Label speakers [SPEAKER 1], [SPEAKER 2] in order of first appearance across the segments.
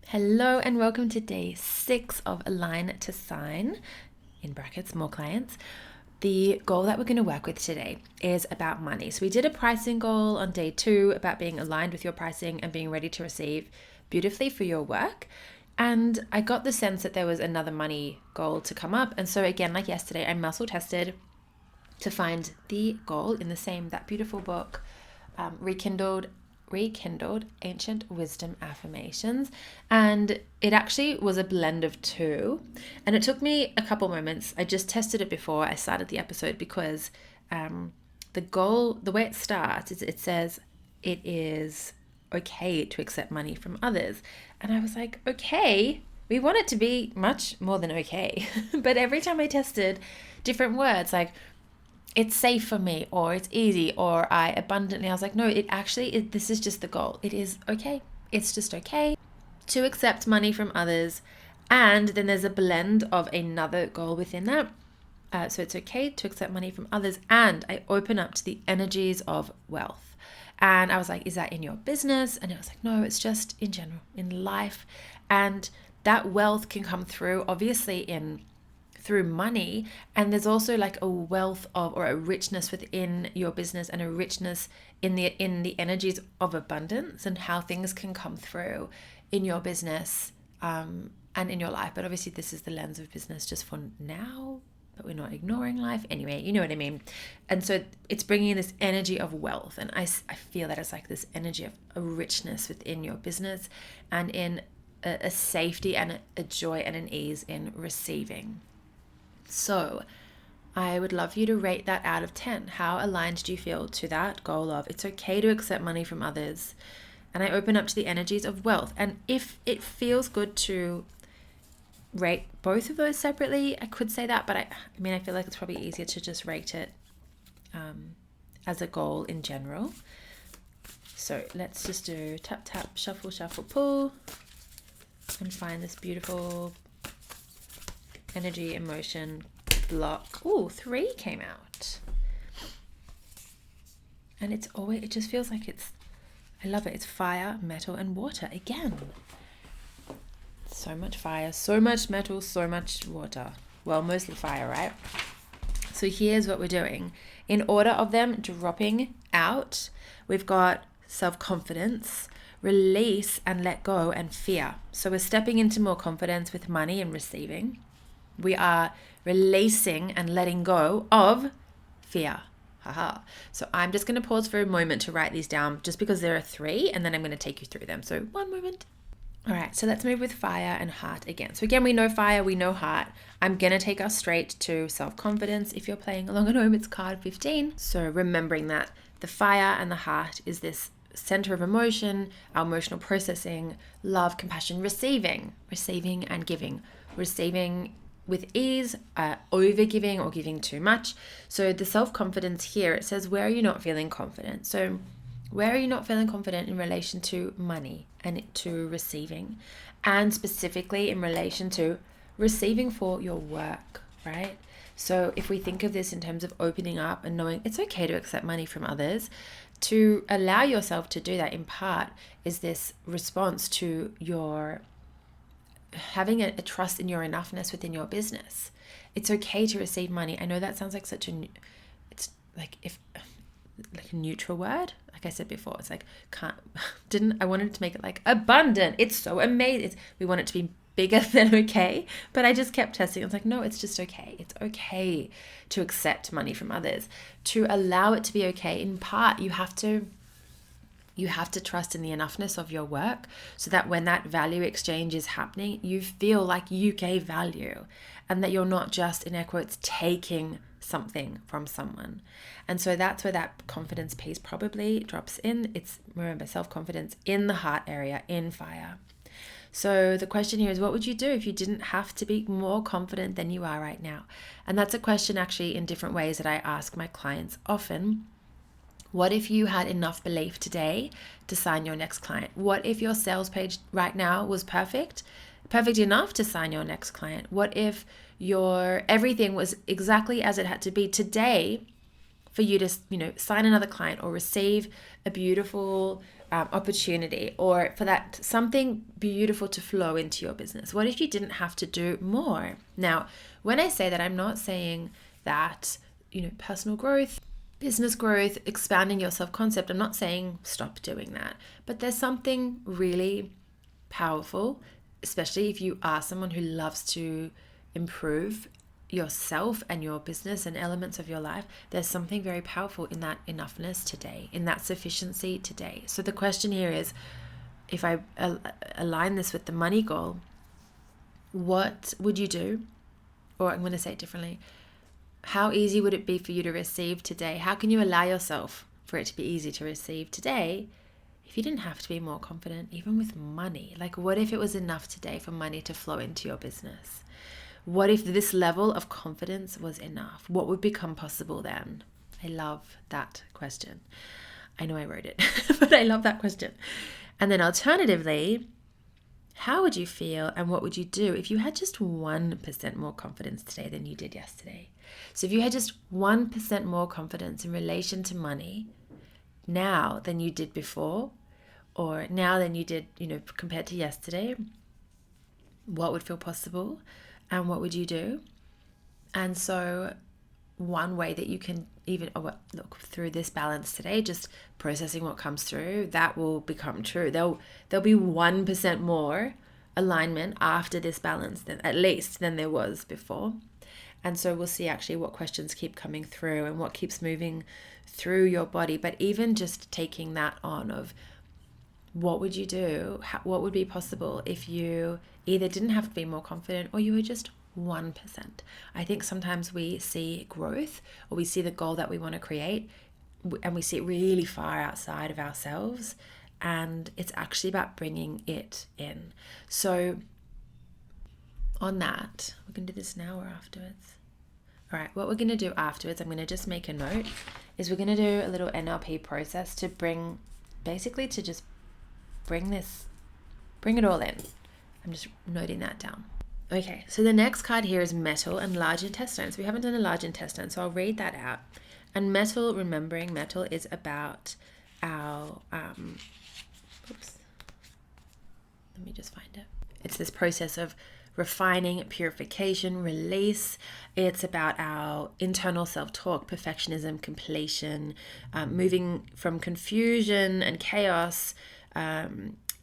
[SPEAKER 1] Hello and welcome to day 6 of Align to Sign, in brackets, more clients. The goal that we're going to work with today is about money. So we did a pricing goal on day 2 about being aligned with your pricing and being ready to receive beautifully for your work. And I got the sense that there was another money goal to come up. And so again, like yesterday, I muscle tested to find the goal in that beautiful book, Rekindled Ancient Wisdom Affirmations. And it actually was a blend of two. And it took me a couple moments. I just tested it before I started the episode because the goal, the way it starts is it says it is okay to accept money from others. And I was like, okay, we want it to be much more than okay. But every time I tested different words, like it's safe for me, or it's easy, or I was like, no, this is just the goal. It is okay. It's just okay to accept money from others. And then there's a blend of another goal within that. So it's okay to accept money from others. And I open up to the energies of wealth. And I was like, is that in your business? And it was like, no, it's just in general, in life. And that wealth can come through, obviously, through money, and there's also like a wealth of, or a richness within your business, and a richness in the energies of abundance and how things can come through in your business and in your life. But obviously this is the lens of business just for now, but we're not ignoring life anyway, you know what I mean. And so it's bringing in this energy of wealth, and I feel that it's like this energy of a richness within your business, and in a safety and a joy and an ease in receiving. So I would love you to rate that out of 10. How aligned do you feel to that goal of it's okay to accept money from others? And I open up to the energies of wealth. And if it feels good to rate both of those separately, I could say that. But I feel like it's probably easier to just rate it as a goal in general. So let's just do tap, tap, shuffle, shuffle, pull, and find this beautiful energy, emotion block. Oh, 3 came out. And it just feels like I love it. It's fire, metal, and water again. So much fire, so much metal, so much water. Well, mostly fire, right? So here's what we're doing. In order of them dropping out, we've got self-confidence, release and let go, and fear. So we're stepping into more confidence with money and receiving. We are releasing and letting go of fear. Haha. So I'm just going to pause for a moment to write these down, just because there are 3, and then I'm going to take you through them. So one moment. All right, so let's move with fire and heart again. So again, we know fire, we know heart. I'm going to take us straight to self-confidence. If you're playing along at home, it's card 15. So remembering that the fire and the heart is this center of emotion, our emotional processing, love, compassion, receiving and giving. Receiving with ease, over-giving or giving too much. So the self-confidence here, it says, where are you not feeling confident? So where are you not feeling confident in relation to money and to receiving? And specifically in relation to receiving for your work, right? So if we think of this in terms of opening up and knowing it's okay to accept money from others, to allow yourself to do that in part is this response to your having a trust in your enoughness within your business. It's okay to receive money. I know that sounds like it's like a neutral word. Like I said before, it's like I wanted to make it like abundant. It's so amazing. We want it to be bigger than okay, but I just kept testing. I was like, no, it's just okay. It's okay to accept money from others. To allow it to be okay, in part, you have to trust in the enoughness of your work, so that when that value exchange is happening, you feel like you gave value, and that you're not just, in air quotes, taking something from someone. And so that's where that confidence piece probably drops in. It's, remember, self-confidence in the heart area, in fire. So the question here is, what would you do if you didn't have to be more confident than you are right now? And that's a question actually in different ways that I ask my clients often. What if you had enough belief today to sign your next client? What if your sales page right now was perfect enough to sign your next client? What if your everything was exactly as it had to be today for you to, sign another client or receive a beautiful opportunity, or for that something beautiful to flow into your business? What if you didn't have to do more? Now, when I say that, I'm not saying that, personal growth, business growth, expanding your self-concept, I'm not saying stop doing that. But there's something really powerful, especially if you are someone who loves to improve yourself and your business and elements of your life. There's something very powerful in that enoughness today, in that sufficiency today. So the question here is, if I align this with the money goal, what would you do? Or I'm going to say it differently. How easy would it be for you to receive today? How can you allow yourself for it to be easy to receive today if you didn't have to be more confident, even with money? Like, what if it was enough today for money to flow into your business? What if this level of confidence was enough? What would become possible then? I love that question. I know I wrote it, but I love that question. And then alternatively, how would you feel and what would you do if you had just 1% more confidence today than you did yesterday? So if you had just 1% more confidence in relation to money now than you did before, or now than you did, compared to yesterday, what would feel possible and what would you do? And so one way that you can even look through this balance today, just processing what comes through, that will become true. There'll be 1% more alignment after this balance, at least, than there was before. And so we'll see actually what questions keep coming through and what keeps moving through your body. But even just taking that on of what would you do? What would be possible if you either didn't have to be more confident or you were just 1%? I think sometimes we see growth, or we see the goal that we want to create, and we see it really far outside of ourselves, and it's actually about bringing it in. So on that, we're going to do this now or afterwards? All right, what we're going to do afterwards, I'm going to just make a note, is we're going to do a little NLP process to bring it all in. I'm just noting that down. Okay, so the next card here is metal and large intestine. So we haven't done a large intestine, so I'll read that out. And metal, remembering metal is about our, let me just find it. It's this process of refining, purification, release. It's about our internal self-talk, perfectionism, completion, moving from confusion and chaos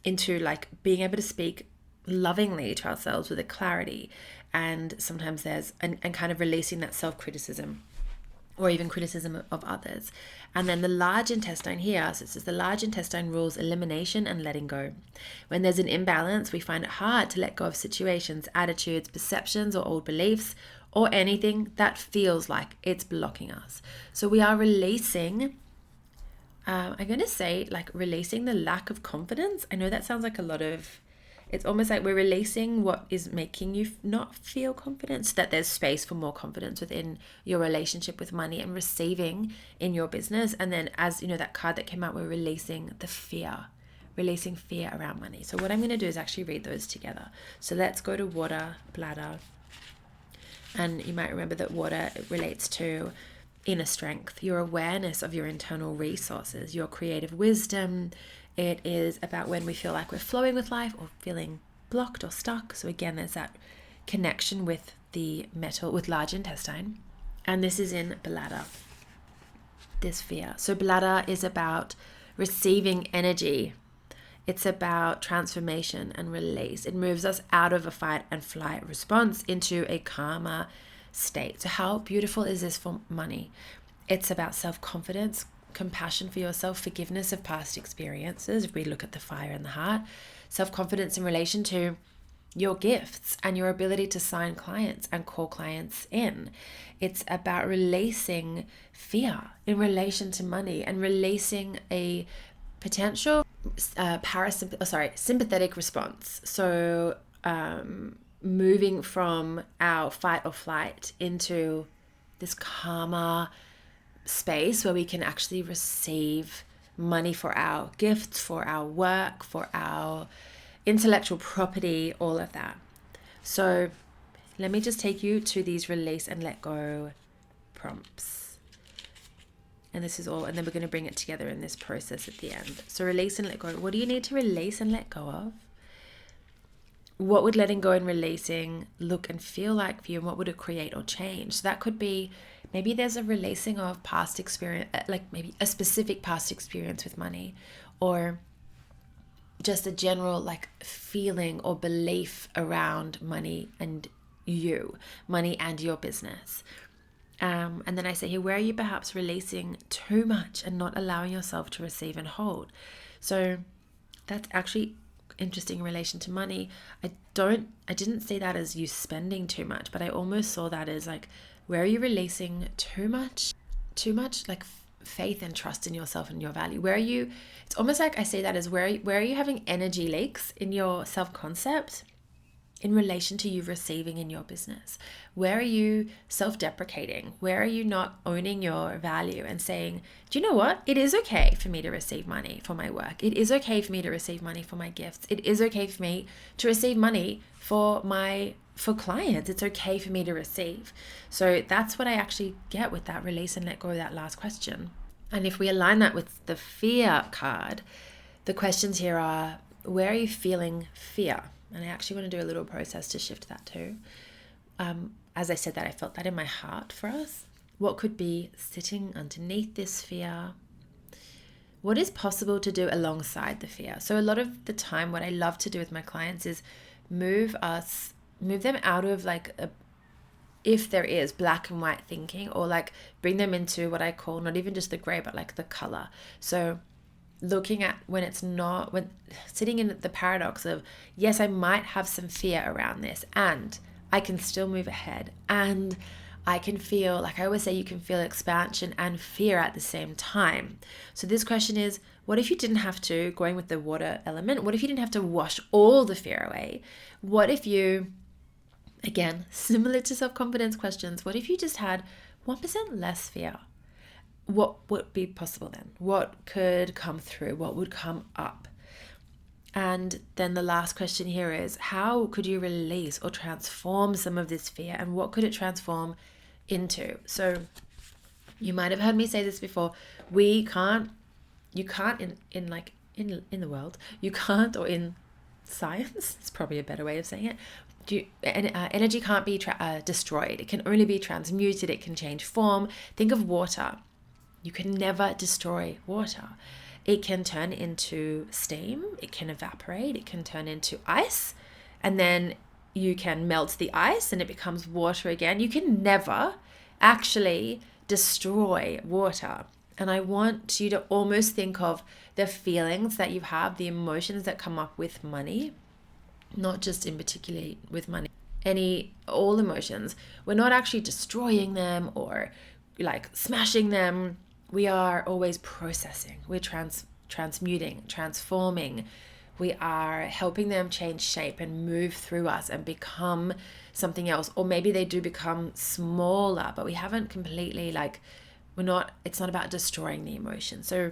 [SPEAKER 1] into like being able to speak lovingly to ourselves with a clarity. And sometimes there's and kind of releasing that self-criticism or even criticism of others. And then the large intestine here, so it says the large intestine rules elimination and letting go. When there's an imbalance, we find it hard to let go of situations, attitudes, perceptions, or old beliefs, or anything that feels like it's blocking us. So we are releasing, I'm going to say like releasing the lack of confidence. I know that sounds like a lot of, it's almost like we're releasing what is making you not feel confident, so that there's space for more confidence within your relationship with money and receiving in your business. And then, as you know, that card that came out, we're releasing the fear, releasing fear around money. So what I'm going to do is actually read those together. So let's go to water, bladder. And you might remember that water relates to inner strength, your awareness of your internal resources, your creative wisdom. It is about when we feel like we're flowing with life or feeling blocked or stuck. So again, there's that connection with the metal, with large intestine. And this is in bladder, this fear. So bladder is about receiving energy. It's about transformation and release. It moves us out of a fight and flight response into a calmer state. So how beautiful is this for money? It's about self-confidence, compassion for yourself, forgiveness of past experiences. If we look at the fire in the heart, self-confidence in relation to your gifts and your ability to sign clients and call clients in. It's about releasing fear in relation to money and releasing a potential sympathetic response. So moving from our fight or flight into this calmer space where we can actually receive money for our gifts, for our work, for our intellectual property, all of that. So let me just take you to these release and let go prompts. And this is all, and then we're going to bring it together in this process at the end. So release and let go. What do you need to release and let go of? What would letting go and releasing look and feel like for you, and what would it create or change? So that could be, maybe there's a releasing of past experience, like maybe a specific past experience with money, or just a general like feeling or belief around money and money and your business. And then I say here, where are you perhaps releasing too much and not allowing yourself to receive and hold? So that's actually interesting in relation to money. I didn't see that as you spending too much, but I almost saw that as like, where are you releasing too much like faith and trust in yourself and your value? Where are you, it's almost like I see that as where are you having energy leaks in your self-concept in relation to you receiving in your business? Where are you self-deprecating? Where are you not owning your value and saying, do you know what? It is okay for me to receive money for my work. It is okay for me to receive money for my gifts. It is okay for me to receive money for clients. It's okay for me to receive. So that's what I actually get with that release and let go of that last question. And if we align that with the fear card, the questions here are, where are you feeling fear? And I actually want to do a little process to shift that too. As I said that, I felt that in my heart for us. What could be sitting underneath this fear? What is possible to do alongside the fear? So a lot of the time, what I love to do with my clients is move them out of like if there is black and white thinking, or like bring them into what I call not even just the gray, but like the color. So looking at when sitting in the paradox of, yes, I might have some fear around this, and I can still move ahead, and I can feel, like I always say, you can feel expansion and fear at the same time. So this question is, what if you didn't have to, going with the water element, what if you didn't have to wash all the fear away? What if you, again, similar to self-confidence questions, what if you just had 1% less fear? What would be possible then? What could come through? What would come up? And then the last question here is, how could you release or transform some of this fear, and what could it transform into? So you might have heard me say this before. You can't in the world, you can't, or in science, it's probably a better way of saying it. Energy can't be destroyed. It can only be transmuted. It can change form. Think of water. You can never destroy water. It can turn into steam, it can evaporate, it can turn into ice, and then you can melt the ice and it becomes water again. You can never actually destroy water. And I want you to almost think of the feelings that you have, the emotions that come up with money, not just in particularly with money, all emotions. We're not actually destroying them or like smashing them. We are always processing. We're transmuting, transforming. We are helping them change shape and move through us and become something else. Or maybe they do become smaller, but we haven't completely it's not about destroying the emotion. So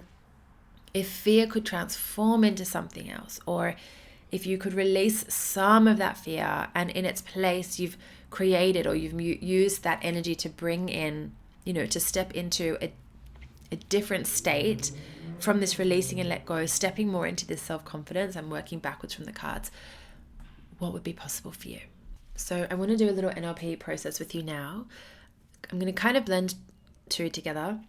[SPEAKER 1] if fear could transform into something else, or if you could release some of that fear and in its place you've created or you've used that energy to bring in, to step into a different state from this releasing and let go, stepping more into this self-confidence and working backwards from the cards, what would be possible for you? So I want to do a little NLP process with you now. I'm going to kind of blend two together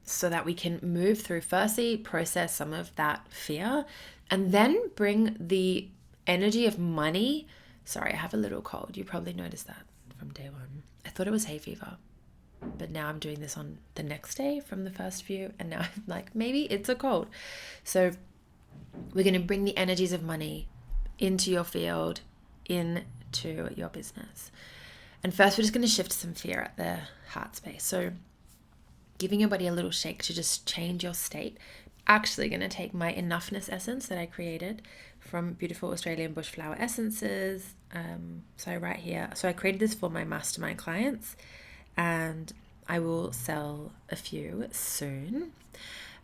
[SPEAKER 1] so that we can move through, firstly, process some of that fear, and then bring the energy of money. Sorry, I have a little cold. You probably noticed that from day one. I thought it was hay fever, but now I'm doing this on the next day from the first few, and now I'm like, maybe it's a cold. So we're going to bring the energies of money into your field, into your business. And first, we're just going to shift some fear at the heart space. So giving your body a little shake to just change your state. Actually going to take my enoughness essence that I created from beautiful Australian bushflower essences. So right here, so I created this for my mastermind clients, and I will sell a few soon.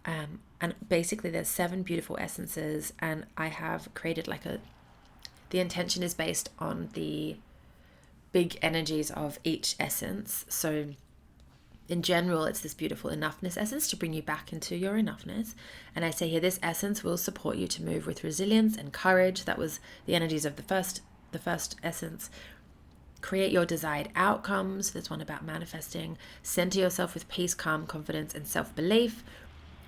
[SPEAKER 1] And basically there's 7 beautiful essences, and I have created the intention is based on the big energies of each essence. So In general, it's this beautiful enoughness essence to bring you back into your enoughness. And I say here, this essence will support you to move with resilience and courage. That was the energies of the first essence. Create your desired outcomes. There's one about manifesting. Center yourself with peace, calm, confidence, and self-belief.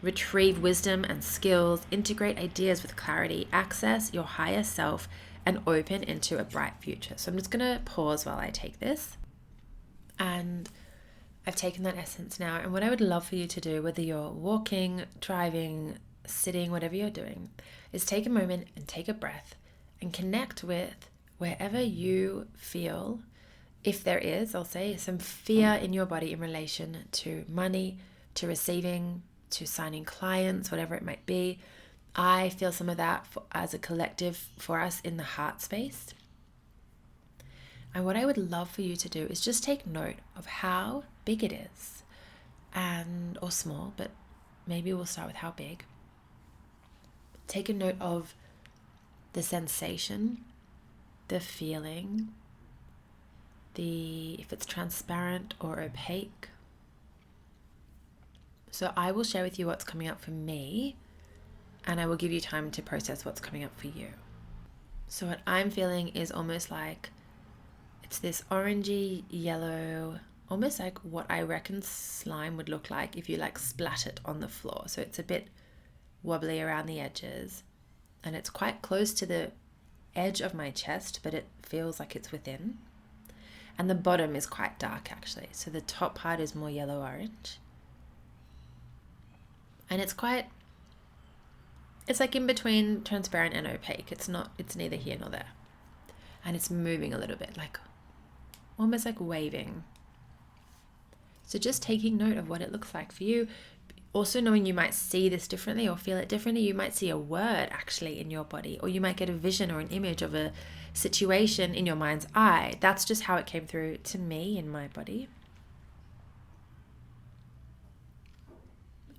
[SPEAKER 1] Retrieve wisdom and skills. Integrate ideas with clarity. Access your higher self and open into a bright future. So I'm just going to pause while I take this. And I've taken that essence now, and what I would love for you to do, whether you're walking, driving, sitting, whatever you're doing, is take a moment and take a breath and connect with wherever you feel, if there is, I'll say, some fear in your body in relation to money, to receiving, to signing clients, whatever it might be. I feel some of that as a collective for us in the heart space. And what I would love for you to do is just take note of how big it is, or small, but maybe we'll start with how big. Take a note of the sensation, the feeling, if it's transparent or opaque. So I will share with you what's coming up for me, and I will give you time to process what's coming up for you. So what I'm feeling is almost like it's this orangey yellow, almost like what I reckon slime would look like if you like splat it on the floor. So it's a bit wobbly around the edges, and it's quite close to the edge of my chest, but it feels like it's within. And the bottom is quite dark actually. So the top part is more yellow orange. And it's like in between transparent and opaque. It's neither here nor there. And it's moving a little bit, like almost like waving. So just taking note of what it looks like for you. Also knowing you might see this differently or feel it differently. You might see a word actually in your body, or you might get a vision or an image of a situation in your mind's eye. That's just how it came through to me in my body.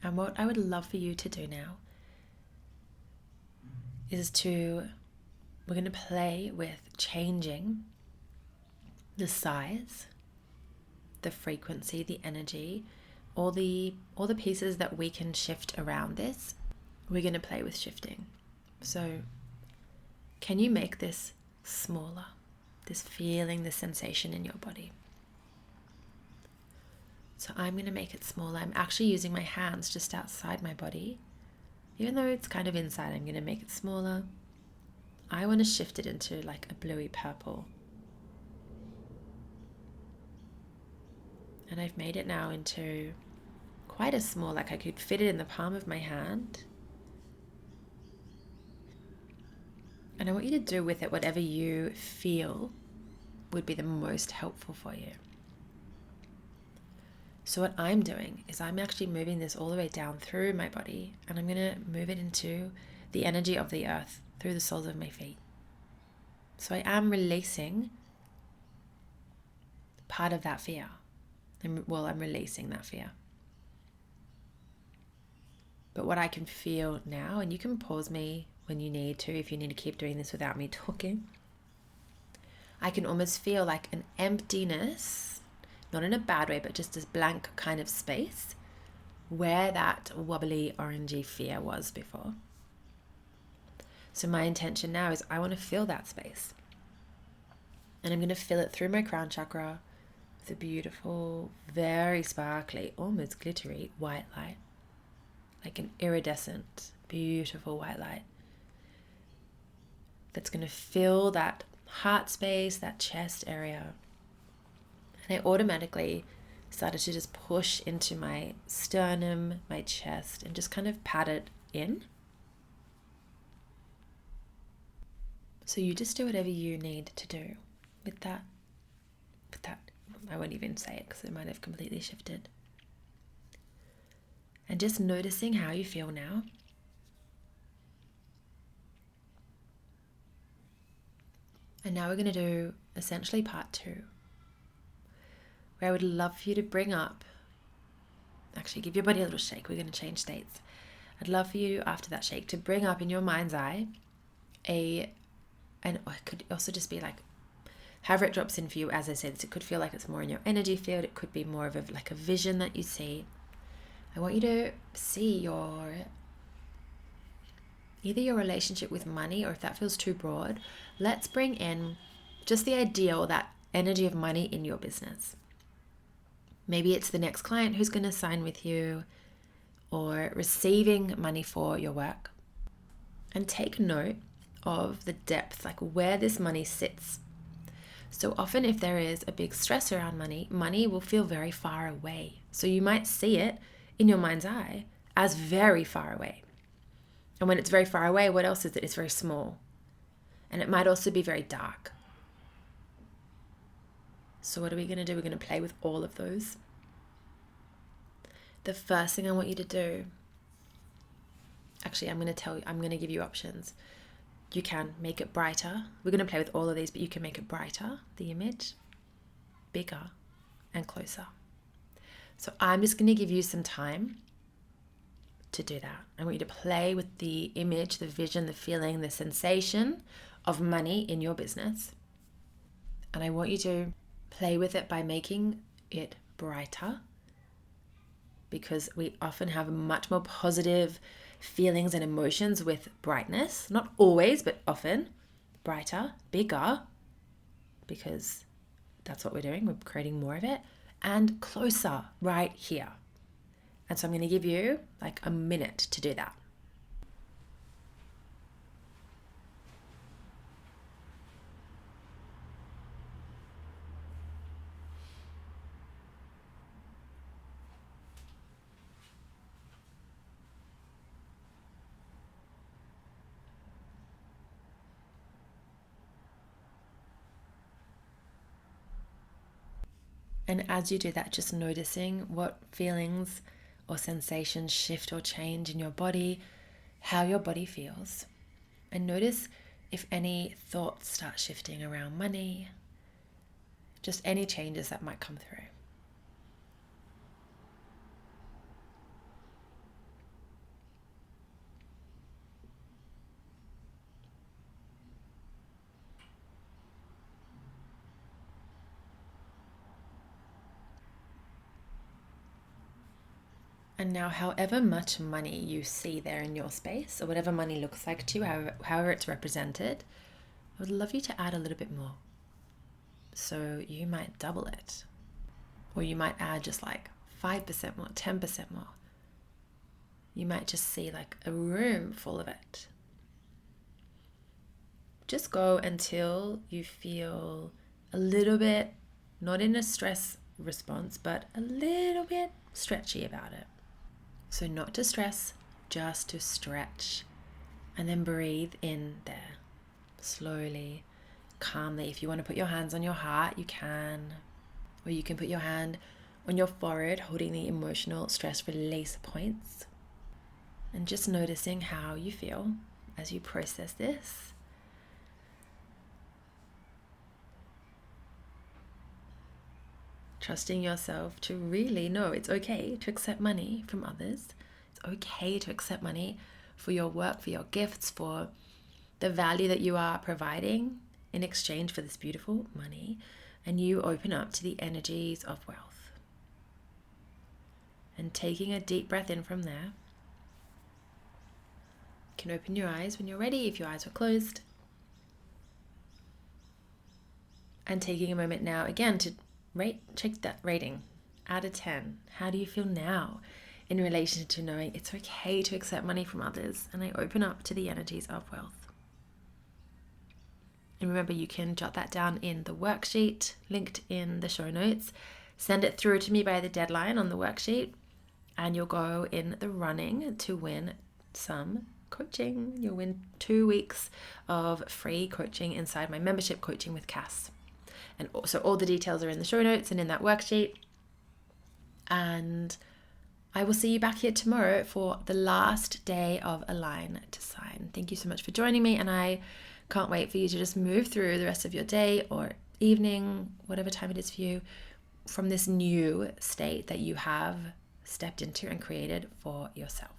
[SPEAKER 1] And what I would love for you to do now is we're going to play with changing the size, the frequency, the energy, all the pieces that we can shift around this. We're going to play with shifting. So can you make this smaller, this feeling, this sensation in your body? So I'm going to make it smaller. I'm actually using my hands just outside my body. Even though it's kind of inside, I'm going to make it smaller. I want to shift it into like a bluey purple. And I've made it now into quite a small, like I could fit it in the palm of my hand. And I want you to do with it whatever you feel would be the most helpful for you. So what I'm doing is I'm actually moving this all the way down through my body, and I'm going to move it into the energy of the earth through the soles of my feet. So I am releasing part of that fear. I'm releasing that fear. But what I can feel now, and you can pause me when you need to, if you need to keep doing this without me talking, I can almost feel like an emptiness, not in a bad way, but just this blank kind of space where that wobbly orangey fear was before. So my intention now is I want to fill that space. And I'm going to fill it through my crown chakra with a beautiful, very sparkly, almost glittery white light. Like an iridescent, beautiful white light. That's going to fill that heart space, that chest area. And I automatically started to just push into my sternum, my chest, and just kind of pat it in. So you just do whatever you need to do with that. I won't even say it because it might have completely shifted. And just noticing how you feel now. And now we're going to do essentially part 2, where I would love for you to bring up, actually give your body a little shake. We're going to change states. I'd love for you after that shake to bring up in your mind's eye and it could also just be like however it drops in for you. As I said, it could feel like it's more in your energy field. It could be more of like a vision that you see. I want you to see either your relationship with money, or if that feels too broad, let's bring in just the idea or that energy of money in your business. Maybe it's the next client who's going to sign with you, or receiving money for your work. And take note of the depth, like where this money sits. So often if there is a big stress around money, money will feel very far away. So you might see it in your mind's eye as very far away. And when it's very far away, what else is it? It's very small. And it might also be very dark. So what are we going to do? We're going to play with all of those. The first thing I want you to do, actually, I'm going to give you options. You can make it brighter. We're going to play with all of these, but you can make it brighter, the image, bigger, and closer. So I'm just going to give you some time to do that. I want you to play with the image, the vision, the feeling, the sensation of money in your business. And I want you to play with it by making it brighter, because we often have much more positive feelings and emotions with brightness. Not always, but often. Brighter, bigger, because that's what we're doing. We're creating more of it. And closer, right here. And so I'm going to give you like a minute to do that. And as you do that, just noticing what feelings or sensations shift or change in your body, how your body feels. And notice if any thoughts start shifting around money, just any changes that might come through. And now, however much money you see there in your space, or whatever money looks like to you, however it's represented, I would love you to add a little bit more. So you might double it, or you might add just like 5% more, 10% more. You might just see like a room full of it. Just go until you feel a little bit, not in a stress response, but a little bit stretchy about it. So not to stress, just to stretch. And then breathe in there, slowly, calmly. If you want to put your hands on your heart, you can. Or you can put your hand on your forehead, holding the emotional stress release points. And just noticing how you feel as you process this. Trusting yourself to really know it's okay to accept money from others. It's okay to accept money for your work, for your gifts, for the value that you are providing in exchange for this beautiful money. And you open up to the energies of wealth. And taking a deep breath in from there. You can open your eyes when you're ready, if your eyes were closed. And taking a moment now again to check that rating out of 10. How do you feel now in relation to knowing it's okay to accept money from others, and I open up to the energies of wealth? And remember, you can jot that down in the worksheet linked in the show notes. Send it through to me by the deadline on the worksheet, and you'll go in the running to win some coaching. You'll win 2 weeks of free coaching inside my membership, Coaching with Cass. And so all the details are in the show notes and in that worksheet. And I will see you back here tomorrow for the last day of Align to Sign. Thank you so much for joining me, and I can't wait for you to just move through the rest of your day or evening, whatever time it is for you, from this new state that you have stepped into and created for yourself.